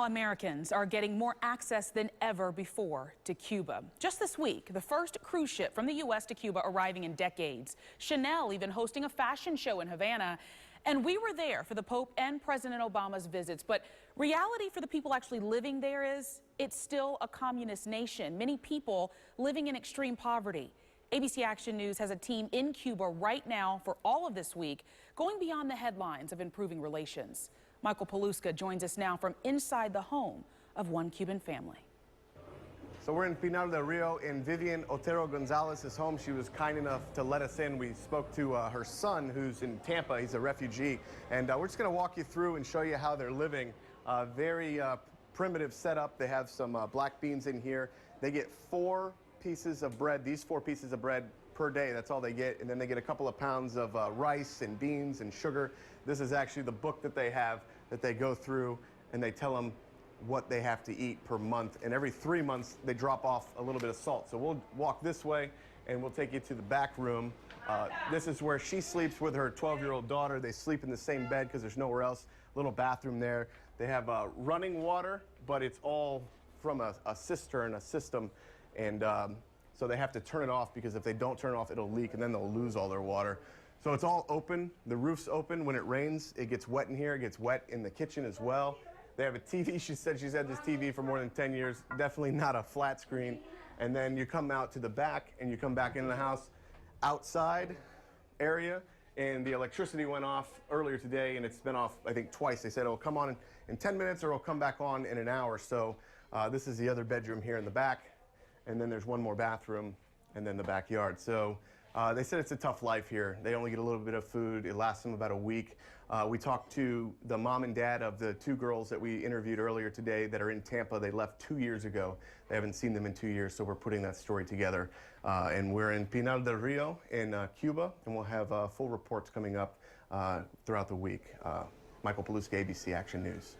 Americans are getting more access than ever before to Cuba. Just this week, the first cruise ship from the U.S. to Cuba arriving in decades. Chanel even hosting a fashion show in Havana. And we were there for the Pope and President Obama's visits. But reality for the people actually living there is it's still a communist nation. Many people living in extreme poverty. ABC Action News has a team in Cuba right now for all of this week, going beyond the headlines of improving relations. Michael Paluska joins us now from inside the home of one Cuban family. So we're in Pinar del Rio in Vivian Otero Gonzalez's home. She was kind enough to let us in. We spoke to her son, who's in Tampa. He's a refugee. And we're just going to walk you through and show you how they're living. Very primitive setup. They have some black beans in here. They get 4 pieces of bread, these 4 pieces of bread per day. That's all they get. And then they get a couple of pounds of rice and beans and sugar. This is actually the book that they have that they go through, and they tell them what they have to eat per month. And every 3 months, they drop off a little bit of salt. So we'll walk this way, and we'll take you to the back room. This is where she sleeps with her 12-year-old daughter. They sleep in the same bed because there's nowhere else. Little bathroom there. They have running water, but it's all from a cistern, a system. And so they have to turn it off, because if they don't turn it off, it'll leak, and then they'll lose all their water. So it's all open. The roof's open. When it rains, it gets wet in here. It gets wet in the kitchen as well. They have a TV. She said she's had this TV for more than 10 years. Definitely not a flat screen. And then you come out to the back, and you come back into the house. Outside area, and the electricity went off earlier today, and it's been off, I think, twice. They said it'll come on in 10 minutes, or it'll come back on in an hour. So this is the other bedroom here in the back. And then there's one more bathroom, and then the backyard. So they said it's a tough life here. They only get a little bit of food. It lasts them about a week. We talked to the mom and dad of the 2 girls that we interviewed earlier today that are in Tampa. They left 2 years ago. They haven't seen them in 2 years, so we're putting that story together. And we're in Pinar del Rio in Cuba, and we'll have full reports coming up throughout the week. Michael Paluska, ABC Action News.